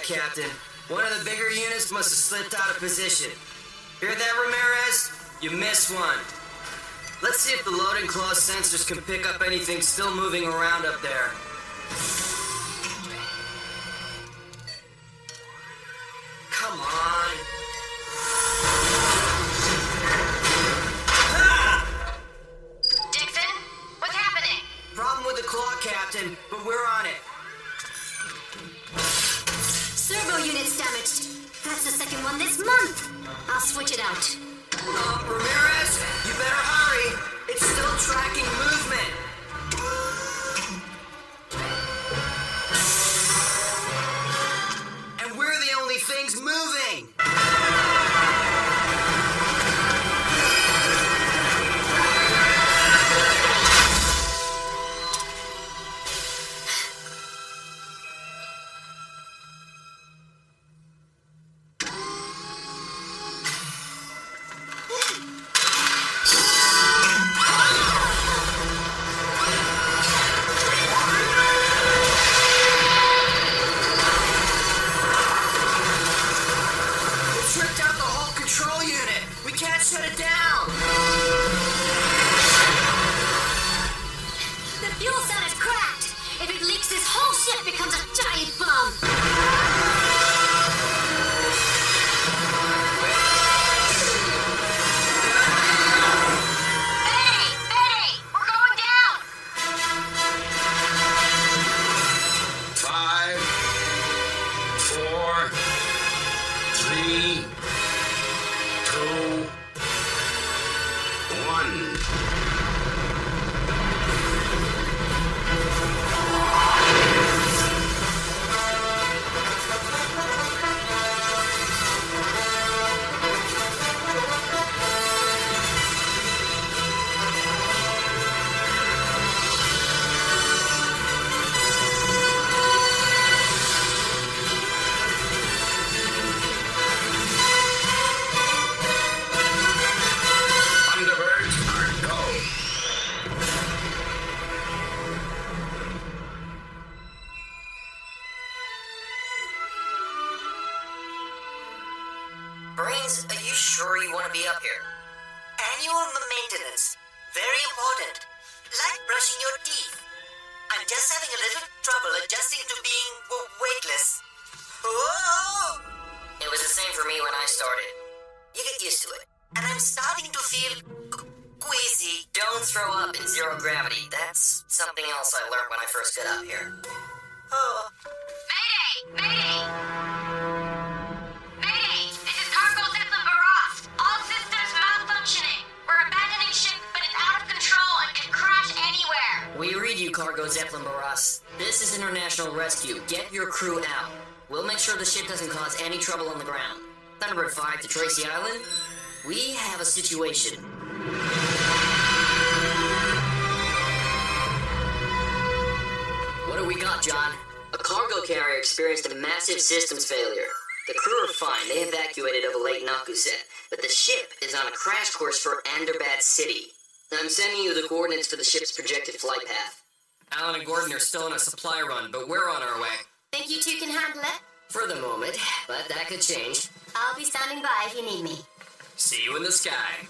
Captain. One of the bigger units must have slipped out of position. Hear that, Ramirez? You missed one. Let's see if the loading clause sensors can pick up anything still moving around up there. Come on. Dixon, what's happening? Problem with the claw, Captain, but we're on it. Servo unit's damaged. That's the second one this month. I'll switch it out. Ramirez, you better hurry. It's still tracking movement. And we're the only things moving. Brains, are you sure you want to be up here? Annual maintenance. Very important. Like brushing your teeth. I'm just having a little trouble adjusting to being weightless. Whoa! It was the same for me when I started. You get used to it. And I'm starting to feel queasy. Don't throw up in zero gravity. That's something else I learned when I first got up here. Oh. Mayday! Mayday! Mayday! This is Cargo Zeppelin Barras. All systems malfunctioning. We're abandoning ship, but it's out of control and can crash anywhere. We read you, Cargo Zeppelin Barras. This is international rescue. Get your crew out. We'll make sure the ship doesn't cause any trouble on the ground. Thunderbird 5 to Tracy Island. We have a situation. What do we got, John? A cargo carrier experienced a massive systems failure. The crew are fine. They evacuated over Lake Nakuset, but the ship is on a crash course for Anderbad City. I'm sending you the coordinates for the ship's projected flight path. Alan and Gordon are still on a supply run, but we're on our way. Think you two can handle it? For the moment, but that could change. I'll be standing by if you need me. See you in the sky.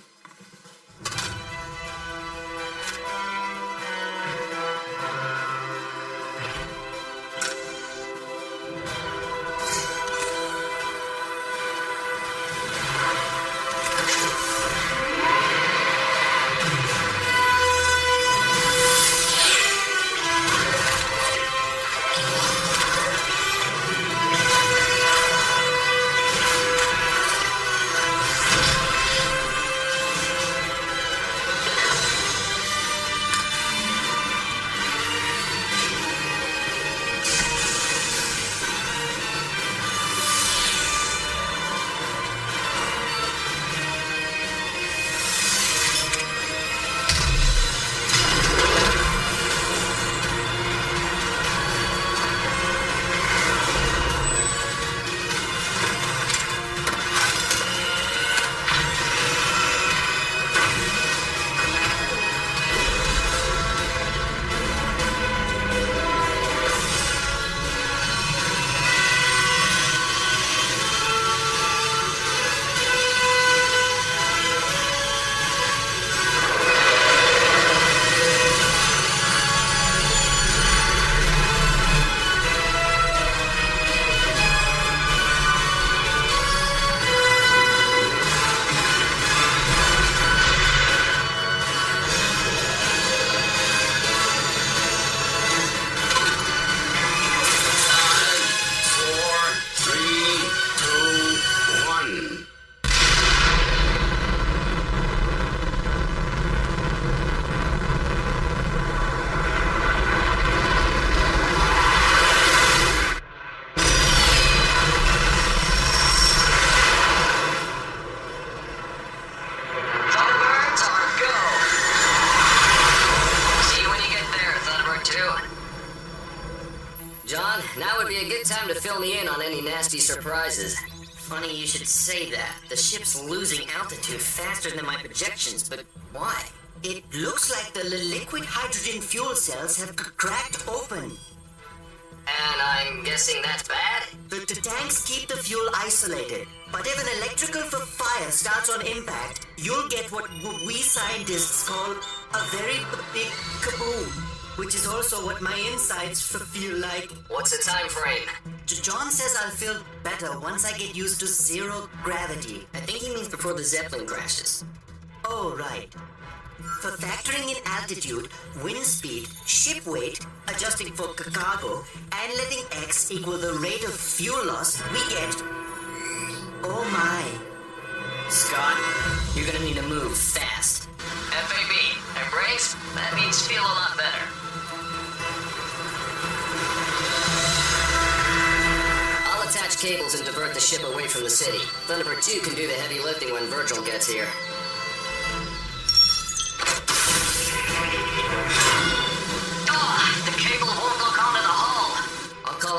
nasty surprises. Funny you should say that. The ship's losing altitude faster than my projections, but why? It looks like the liquid hydrogen fuel cells have cracked open. And I'm guessing that's bad? The tanks keep the fuel isolated, but if an electrical fire starts on impact, you'll get what we scientists call a very big kaboom, which is also what my insides feel like. What's the time frame? John says I'll feel better once I get used to zero gravity. I think he means before the Zeppelin crashes. Oh, right. For factoring in altitude, wind speed, ship weight, adjusting for cargo, and letting X equal the rate of fuel loss, we get... Oh my. Scott, you're gonna need to move fast. FAB, and brains? That means feel a lot better. I'll attach cables and divert the ship away from the city. Thunderbird 2 can do the heavy lifting when Virgil gets here.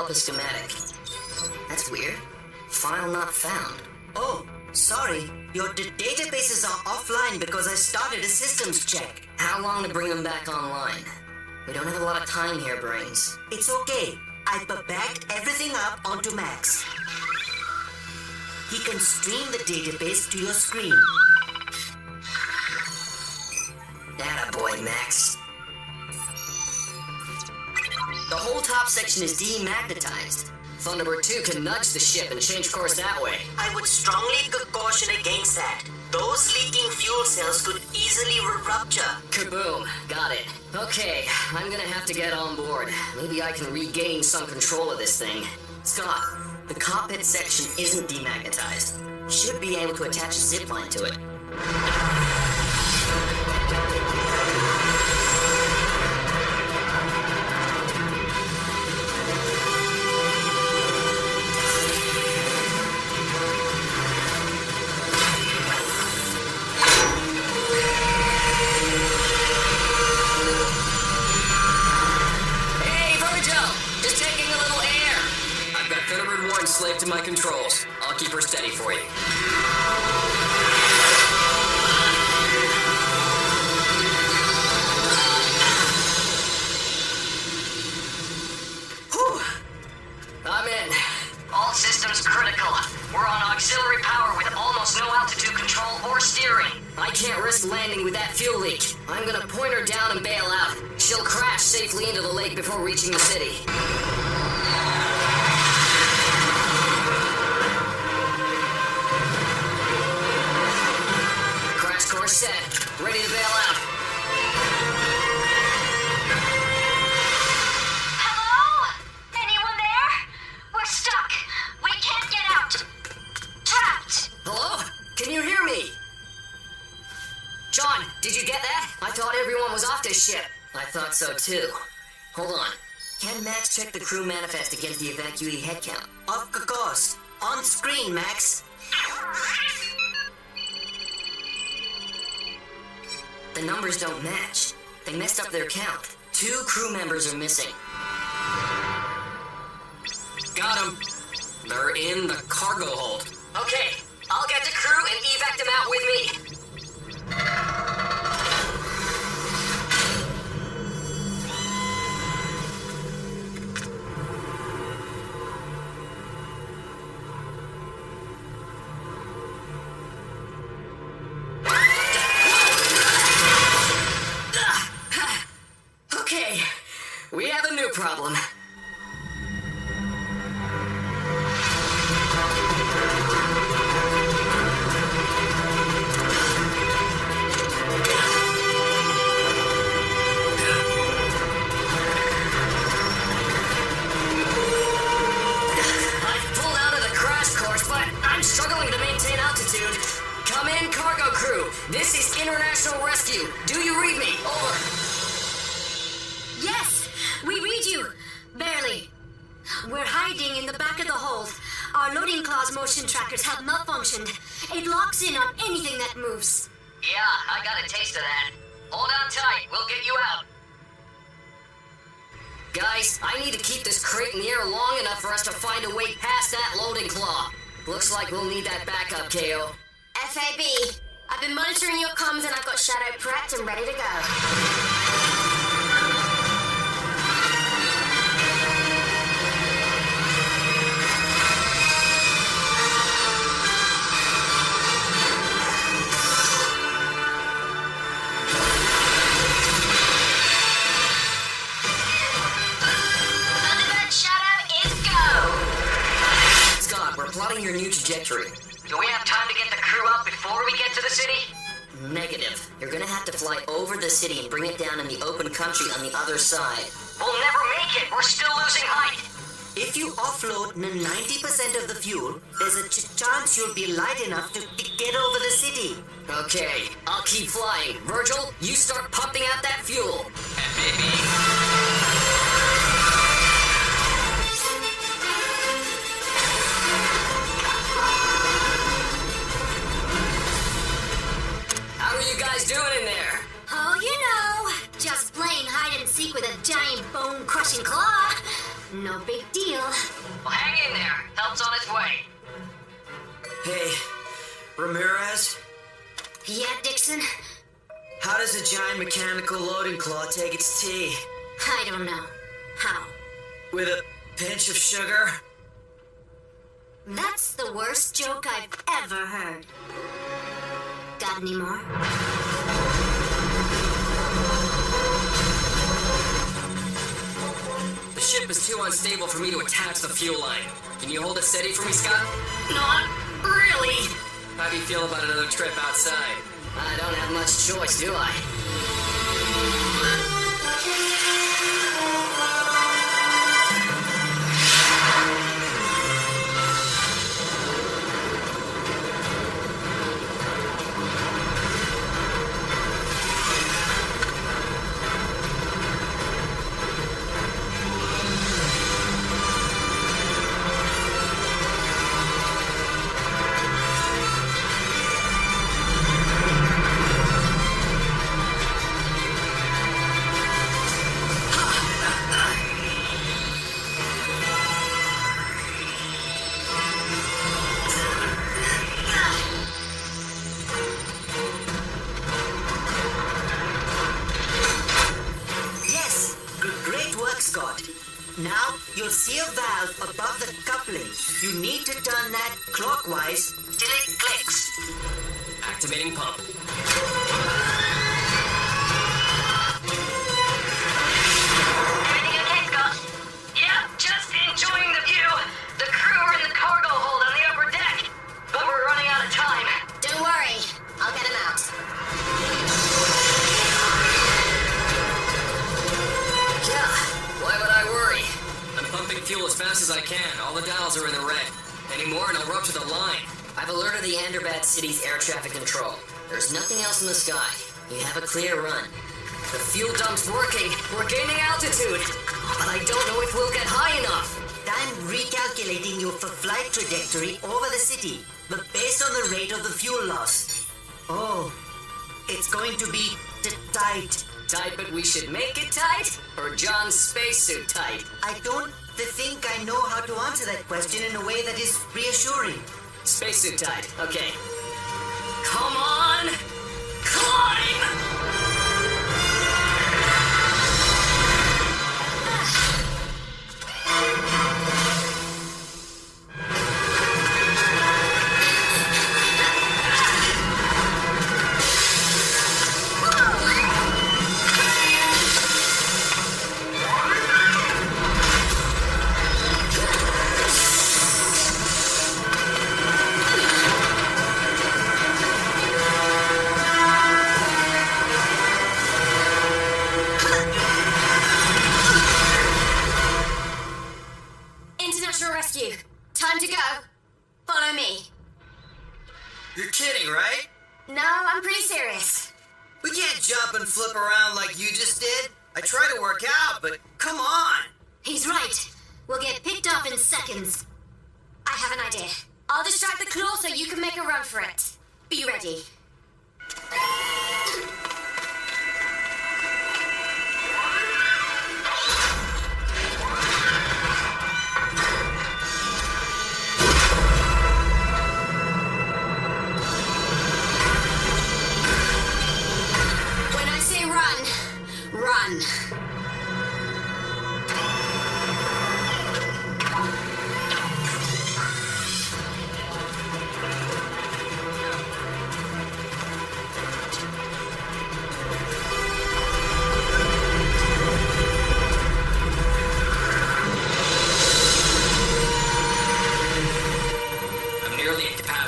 A schematic. That's weird. File not found. Oh, sorry. Your databases are offline because I started a systems check. How long to bring them back online? We don't have a lot of time here, Brains. It's okay. I backed everything up onto Max. He can stream the database to your screen. Attaboy, Max. The whole top section is demagnetized. Thunderbird 2 can nudge the ship and change course that way. I would strongly caution against that. Those leaking fuel cells could easily rupture. Kaboom. Got it. Okay, I'm gonna have to get on board. Maybe I can regain some control of this thing. Scott, the cockpit section isn't demagnetized. Should be able to attach a zipline to it. Slave to my controls. I'll keep her steady for you. Whew. I'm in. All systems critical. We're on auxiliary power with almost no altitude control or steering. I can't risk landing with that fuel leak. I'm gonna point her down and bail out. She'll crash safely into the lake before reaching the city. Set. Ready to bail out. Hello? Anyone there? We're stuck. We can't get out. Trapped. Hello? Can you hear me? John, did you get that? I thought everyone was off this ship. I thought so too. Hold on. Can Max check the crew manifest against the evacuee head count? Of course. On screen, Max. The numbers don't match. They messed up their count. 2 crew members are missing. Got them. They're in the cargo hold. Okay, I'll get the crew and evac them out with me. Okay, we have a new problem. I've pulled out of the crash course, but I'm struggling to maintain altitude. Come in, cargo crew. This is International Rescue. Do you read me? Over. Yes, we read you. Barely. We're hiding in the back of the hold. Our loading clause motion trackers have malfunctioned. It locks in on anything that moves. Yeah, I got a taste of that. Hold on tight. We'll get you out. Guys, I need to keep this crate in the air long enough for us to find a way past that loading claw. Looks like we'll need that backup, KO. FAB, I've been monitoring your comms and I've got Shadow prepped and ready to go. Thunderbird Shadow is go! Scott, we're plotting your new trajectory. Do we have time to get the crew up before we get to the city? Negative. You're gonna have to fly over the city and bring it down in the open country on the other side. We'll never make it. We're still losing height. If you offload 90% of the fuel, there's a chance you'll be light enough to get over the city. Okay, I'll keep flying. Virgil, you start pumping out that fuel. How are you guys doing in there? Oh, you know, just playing hide and seek with a giant bone-crushing claw. No big deal. Well, hang in there. Help's on its way. Hey, Ramirez, Yeah, Dixon? how does a giant mechanical loading claw take its tea? I don't know. How? With a pinch of sugar? That's the worst joke I've ever heard. Got any more? The ship is too unstable for me to attach the fuel line. Can you hold it steady for me, Scott? Not really. How do you feel about another trip outside? I don't have much choice, do I? Yes, great work, Scott. Now you'll see a valve above the coupling. You need to turn that clockwise till it clicks. Activating pump. Everything okay, Scott? Yep, just enjoying the view. The crew are in the cargo hold on the upper deck. But we're running out of time. Don't worry. I'll get him out. Yeah, why would I worry? I'm pumping fuel as fast as I can. All the dials are in the red. Any more and I'll rupture the line. I've alerted the Thunderbird City's air traffic control. There's nothing else in the sky. You have a clear run. The fuel dump's working. We're gaining altitude. But I don't know if we'll get high enough. I'm recalculating your flight trajectory over the city, but based on the rate of the fuel loss. Oh, it's going to be tight. Tight, but we should make it tight? Or John's spacesuit tight? I don't think I know how to answer that question in a way that is reassuring. Spacesuit tight. Okay. Come on! Climb! International Rescue. Time to go. Follow me. You're kidding, right? No, I'm pretty serious. We can't jump and flip around like you just did. I try to work out, but come on. He's right. We'll get picked up in seconds. I have an idea. I'll distract the claw so you can make a run for it. Be ready.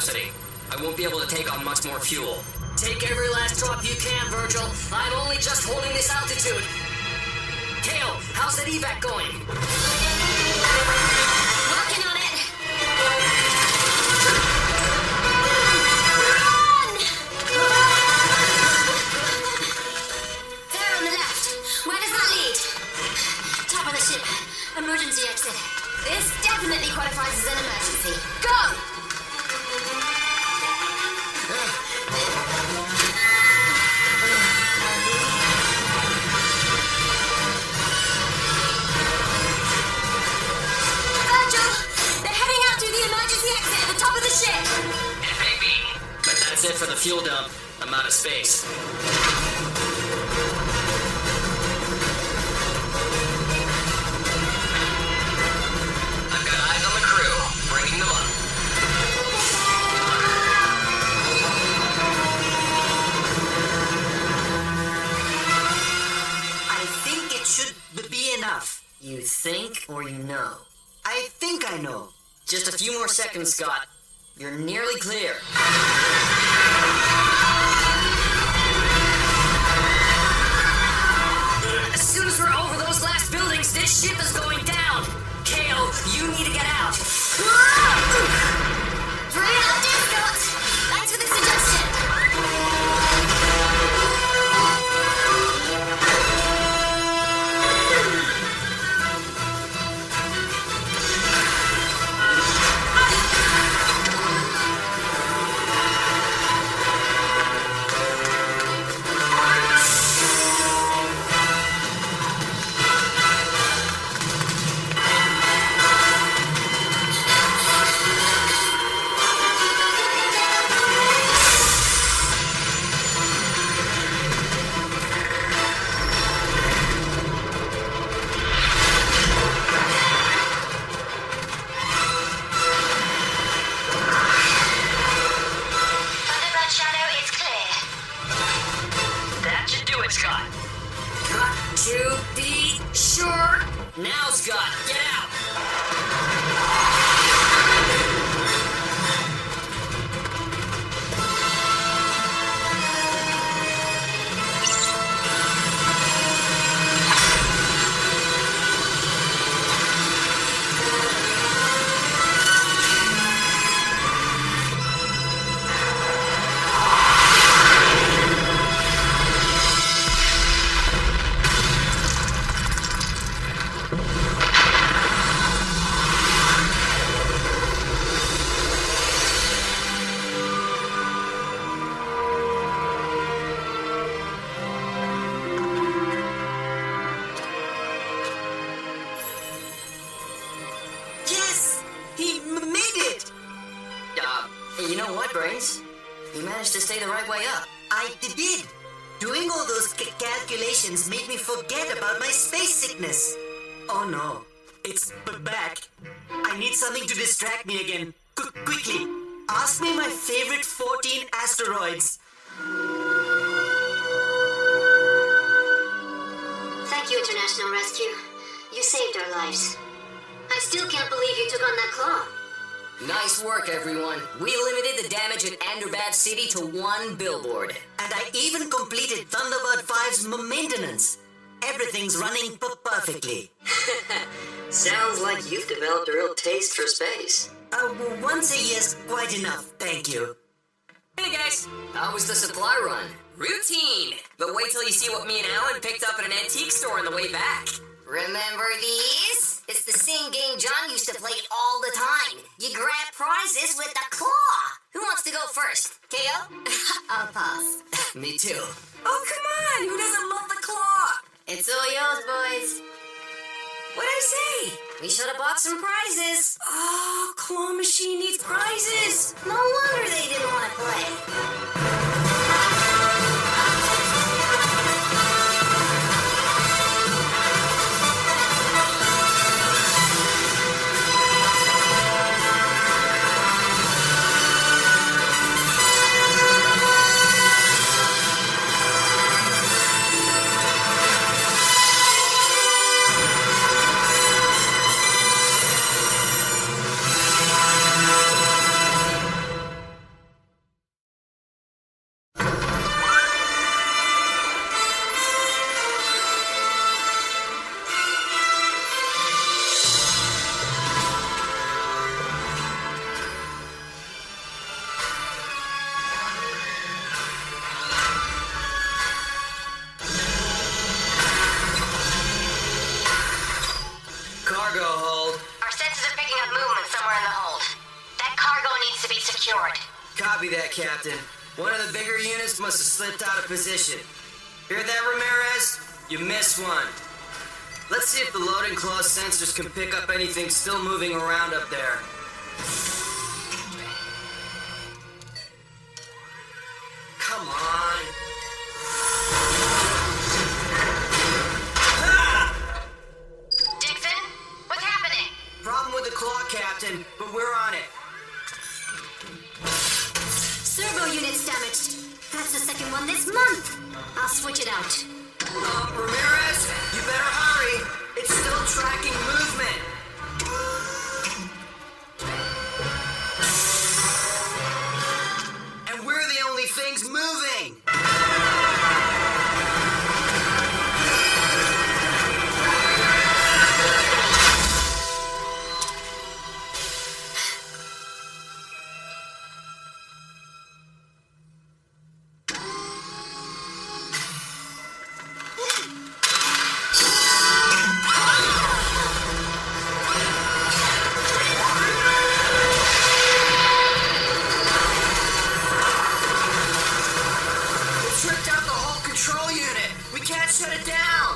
velocity. I won't be able to take on much more fuel. Take every last drop you can, Virgil. I'm only just holding this altitude. Kale, how's that evac going? Working on it. There on the left. Where does that lead? Top of the ship. Emergency exit. This definitely qualifies as an emergency. Go! Virgil! They're heading out through the emergency exit at the top of the ship. FAB. But that's it for the fuel dump. I'm out of space. I've got eyes on the crew, bringing them up. I think it should be enough. You think or you know? I think I know. Just a few more seconds, Scott. You're nearly clear. As soon as we're over those last buildings, this ship is going down. Kale, you need to get out. Bring it up, dear Scott. Thanks for the suggestion. Thunderbird shadow is clear. That should do it, Scott. Got to be sure. Now, Scott, get out. Yes! He made it! You know what, Brains? You managed to stay the right way up. I did. Doing all those calculations made me forget about my space sickness. Oh no, it's back. I need something to distract me again. Quickly, ask me my favorite 14 asteroids. Thank you, International Rescue. You saved our lives. I still can't believe you took on that claw. Nice work, everyone. We limited the damage at Thunderbird City to 1 billboard. And I even completed Thunderbird 5's maintenance. Everything's running perfectly. Sounds like you've developed a real taste for space. Once a year's quite enough, thank you. Hey guys, how was the supply run? Routine. But wait till you see what me and Alan picked up at an antique store on the way back. Remember these? It's the same game John used to play all the time. You grab prizes with the claw. Who wants to go first? KO? I'll pass. Me too. Oh, come on. Who doesn't love the claw? It's all yours, boys. What'd I say? We should have bought some prizes. Oh, claw machine needs prizes. No wonder they didn't want to play. restored. Copy that, Captain. One of the bigger units must have slipped out of position. Hear that, Ramirez? You missed one. Let's see if the loading claw sensors can pick up anything still moving around up there. Come on. Dixon, what's happening? Problem with the claw, Captain, but we're on it. Servo unit's damaged. That's the second one this month. I'll switch it out. Ramirez, you better hurry. It's still tracking movement. And we're the only things moving. Tripped out the whole control unit. We can't shut it down.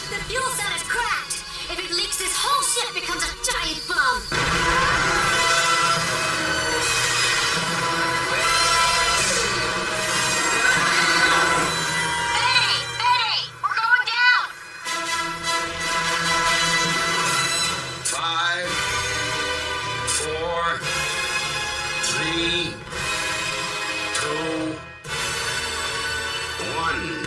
The fuel cell is cracked. If it leaks, this whole ship becomes a giant bomb. Betty! Betty! We're going down! 5, 4, 3, 2, 1.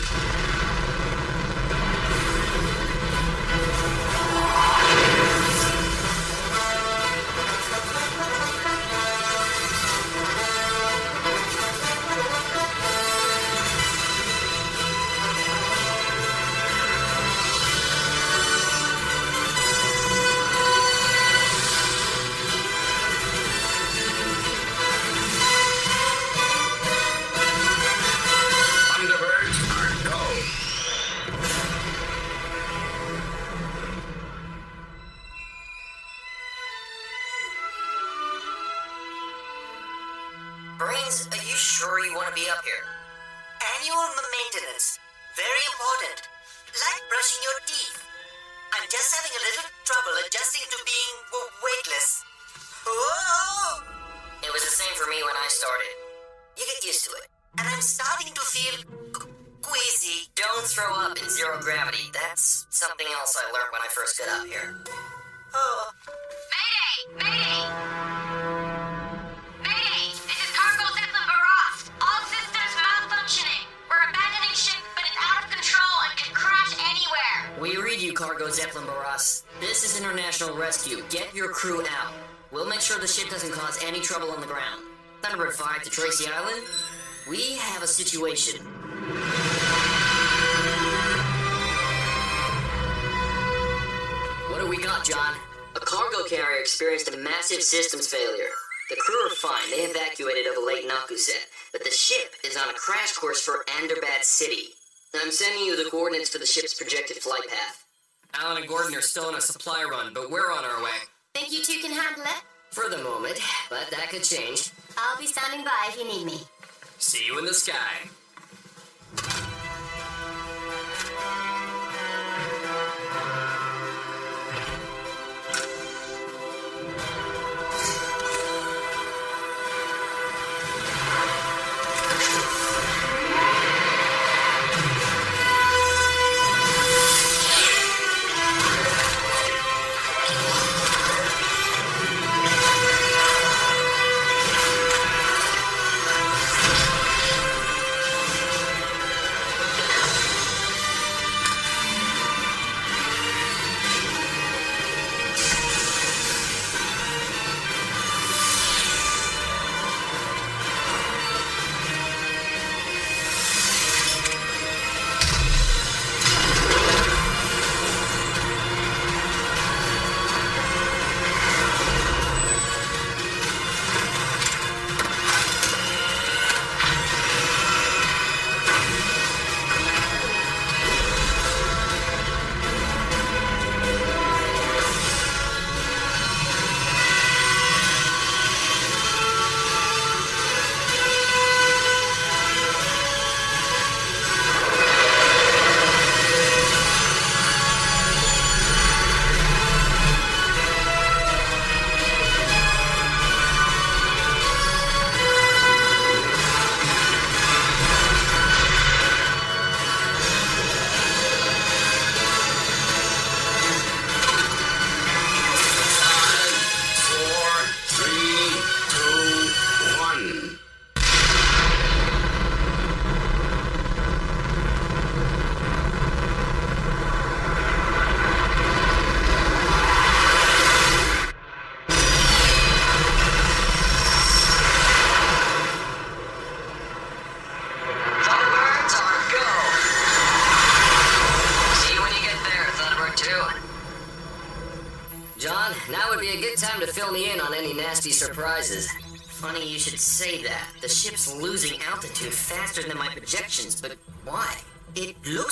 Thunderbirds are go. Brains, are you sure you want to be up here? Annual maintenance. Very important. Like brushing your teeth. I'm just having a little trouble adjusting to being weightless. Whoa! It was the same for me when I started. You get used to it. And I'm starting to feel queasy. Don't throw up in zero gravity. That's something else I learned when I first got up here. Oh, Mayday! Mayday! Mayday! This is Cargo Zeppelin Baras. All systems malfunctioning. We're abandoning ship, but it's out of control and can crash anywhere. We read you, Cargo Zeppelin Baras. This is international rescue. Get your crew out. We'll make sure the ship doesn't cause any trouble on the ground. Thunderbird 5 to Tracy Island. We have a situation. What do we got, John? A cargo carrier experienced a massive systems failure. The crew are fine. They evacuated over Lake Nakuset, but the ship is on a crash course for Thunderbird City. I'm sending you the coordinates for the ship's projected flight path. Alan and Gordon are still on a supply run, but we're on our way. Think you two can handle it? For the moment, but that could change. I'll be standing by if you need me. See you in the sky. now would be a good time to fill me in on any nasty surprises. Funny you should say that. The ship's losing altitude faster than my projections, but why? It looks